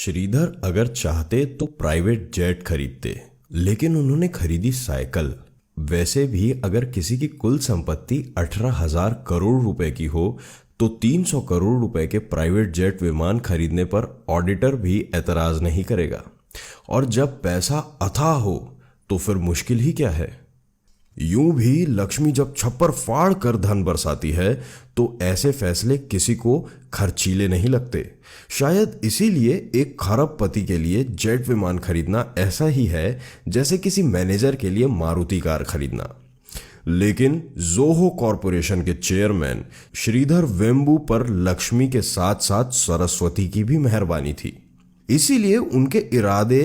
श्रीधर अगर चाहते तो प्राइवेट जेट खरीदते, लेकिन उन्होंने खरीदी साइकिल। वैसे भी अगर किसी की कुल संपत्ति 18,000 करोड़ रुपए की हो तो 300 करोड़ रुपए के प्राइवेट जेट विमान खरीदने पर ऑडिटर भी एतराज नहीं करेगा। और जब पैसा अथाह हो तो फिर मुश्किल ही क्या है। यूं भी लक्ष्मी जब छप्पर फाड़ कर धन बरसाती है तो ऐसे फैसले किसी को खर्चीले नहीं लगते। शायद इसीलिए एक खरबपति के लिए जेट विमान खरीदना ऐसा ही है जैसे किसी मैनेजर के लिए मारुति कार खरीदना। लेकिन जोहो कॉरपोरेशन के चेयरमैन श्रीधर वेम्बू पर लक्ष्मी के साथ साथ सरस्वती की भी मेहरबानी थी, इसीलिए उनके इरादे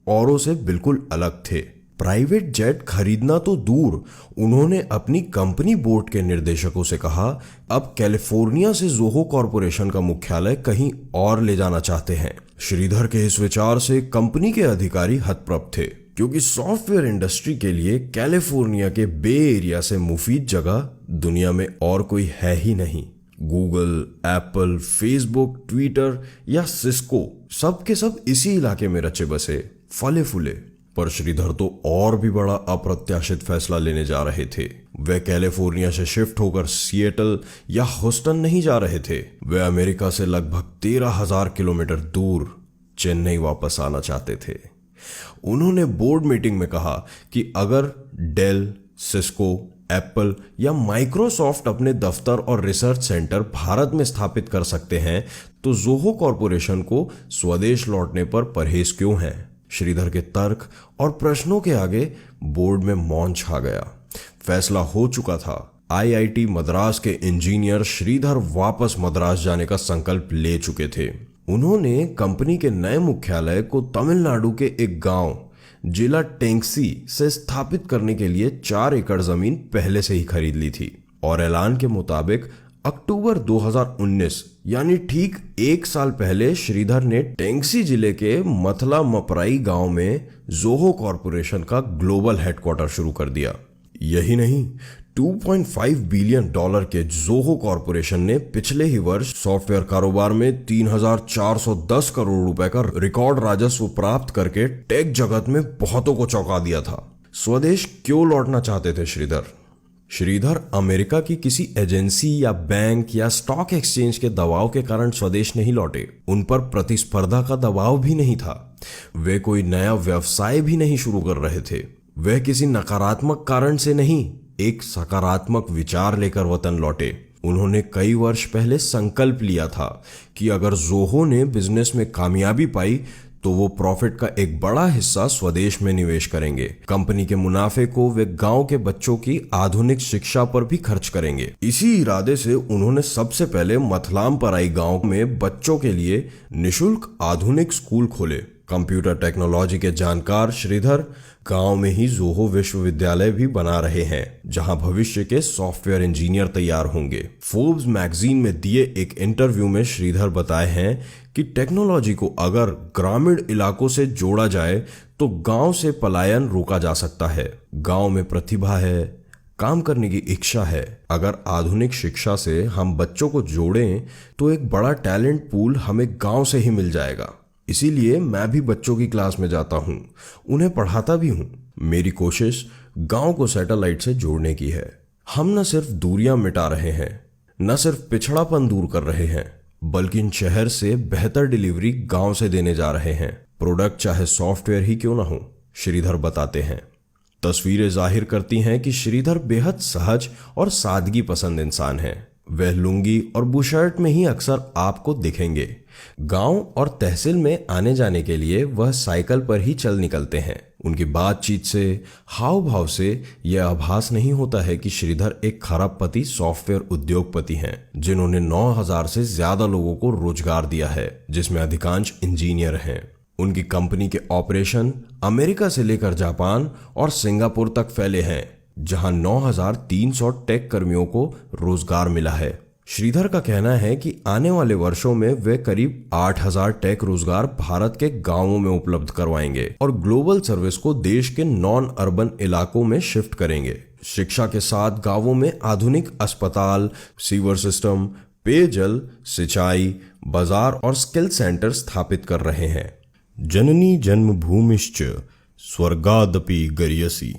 औरों से बिल्कुल अलग थे। प्राइवेट जेट खरीदना तो दूर, उन्होंने अपनी कंपनी बोर्ड के निर्देशकों से कहा अब कैलिफोर्निया से जोहो कॉरपोरेशन का मुख्यालय कहीं और ले जाना चाहते हैं। श्रीधर के इस विचार से कंपनी के अधिकारी हतप्रभ थे, क्योंकि सॉफ्टवेयर इंडस्ट्री के लिए कैलिफोर्निया के बे एरिया से मुफीद जगह दुनिया में और कोई है ही नहीं। गूगल, एप्पल, फेसबुक, ट्विटर या सिस्को सब के सब इसी इलाके में रचे बसे फले फूले। पर श्रीधर तो और भी बड़ा अप्रत्याशित फैसला लेने जा रहे थे। वे कैलिफोर्निया से शिफ्ट होकर सिएटल या ह्यूस्टन नहीं जा रहे थे, वे अमेरिका से लगभग 13,000 किलोमीटर दूर चेन्नई वापस आना चाहते थे। उन्होंने बोर्ड मीटिंग में कहा कि अगर डेल, सिस्को, एप्पल या माइक्रोसॉफ्ट अपने दफ्तर और रिसर्च सेंटर भारत में स्थापित कर सकते हैं तो जोहो कॉरपोरेशन को स्वदेश लौटने पर परहेज क्यों है। श्रीधर के तर्क और प्रश्नों के आगे बोर्ड में मौन छा गया। फैसला हो चुका था। आईआईटी मद्रास के इंजीनियर श्रीधर वापस मद्रास जाने का संकल्प ले चुके थे। उन्होंने कंपनी के नए मुख्यालय को तमिलनाडु के एक गांव जिला टेंगसी से स्थापित करने के लिए 4 एकड़ जमीन पहले से ही खरीद ली थी और ऐलान के मुताबिक अक्टूबर 2019 यानी ठीक 1 साल पहले श्रीधर ने टेंगसी जिले के मथला मपराई गांव में जोहो कॉरपोरेशन का ग्लोबल हेडक्वार्टर शुरू कर दिया। यही नहीं, $2.5 बिलियन के जोहो कॉरपोरेशन ने पिछले ही वर्ष सॉफ्टवेयर कारोबार में 3,410 करोड़ रुपए का रिकॉर्ड राजस्व प्राप्त करके टेक जगत में बहुतों को चौंका दिया था। स्वदेश क्यों लौटना चाहते थे श्रीधर अमेरिका की किसी एजेंसी या बैंक या स्टॉक एक्सचेंज के दबाव के कारण स्वदेश नहीं लौटे। उन पर प्रतिस्पर्धा का दबाव भी नहीं था। वे कोई नया व्यवसाय भी नहीं शुरू कर रहे थे। वे किसी नकारात्मक कारण से नहीं, एक सकारात्मक विचार लेकर वतन लौटे। उन्होंने कई वर्ष पहले संकल्प लिया था कि अगर जोहो ने बिजनेस में कामयाबी पाई तो वो प्रॉफिट का एक बड़ा हिस्सा स्वदेश में निवेश करेंगे। कंपनी के मुनाफे को वे गांव के बच्चों की आधुनिक शिक्षा पर भी खर्च करेंगे। इसी इरादे से उन्होंने सबसे पहले मथलाम पराई गांव में बच्चों के लिए निशुल्क आधुनिक स्कूल खोले। कंप्यूटर टेक्नोलॉजी के जानकार श्रीधर गांव में ही जोहो विश्वविद्यालय भी बना रहे हैं, जहां भविष्य के सॉफ्टवेयर इंजीनियर तैयार होंगे। फोर्ब्स मैगजीन में दिए एक इंटरव्यू में श्रीधर बताए हैं कि टेक्नोलॉजी को अगर ग्रामीण इलाकों से जोड़ा जाए तो गांव से पलायन रोका जा सकता है। गांव में प्रतिभा है, काम करने की इच्छा है। अगर आधुनिक शिक्षा से हम बच्चों को जोड़ें तो एक बड़ा टैलेंट पूल हमें गांव से ही मिल जाएगा। इसीलिए मैं भी बच्चों की क्लास में जाता हूँ, उन्हें पढ़ाता भी हूँ। मेरी कोशिश गांव को सैटेलाइट से जोड़ने की है। हम न सिर्फ दूरियां मिटा रहे हैं, न सिर्फ पिछड़ापन दूर कर रहे हैं, बल्कि इन शहर से बेहतर डिलीवरी गांव से देने जा रहे हैं। प्रोडक्ट चाहे सॉफ्टवेयर ही क्यों ना हो, श्रीधर बताते हैं। तस्वीरें जाहिर करती हैं कि श्रीधर बेहद सहज और सादगी पसंद इंसान हैं। वह लुंगी और बुशर्ट में ही अक्सर आपको दिखेंगे। गांव और तहसील में आने जाने के लिए वह साइकिल पर ही चल निकलते हैं। उनकी बातचीत से, हाव भाव से यह आभास नहीं होता है कि श्रीधर एक खरबपति सॉफ्टवेयर उद्योगपति हैं, जिन्होंने 9,000 से ज्यादा लोगों को रोजगार दिया है, जिसमें अधिकांश इंजीनियर हैं। उनकी कंपनी के ऑपरेशन अमेरिका से लेकर जापान और सिंगापुर तक फैले हैं, जहां 9,300 टेक कर्मियों को रोजगार मिला है। श्रीधर का कहना है कि आने वाले वर्षों में वे करीब 8,000 टेक रोजगार भारत के गांवों में उपलब्ध करवाएंगे और ग्लोबल सर्विस को देश के नॉन अर्बन इलाकों में शिफ्ट करेंगे। शिक्षा के साथ गांवों में आधुनिक अस्पताल, सीवर सिस्टम, पेयजल, सिंचाई, बाजार और स्किल सेंटर स्थापित कर रहे हैं। जननी जन्मभूमिश्च स्वर्गादपि गरीयसी।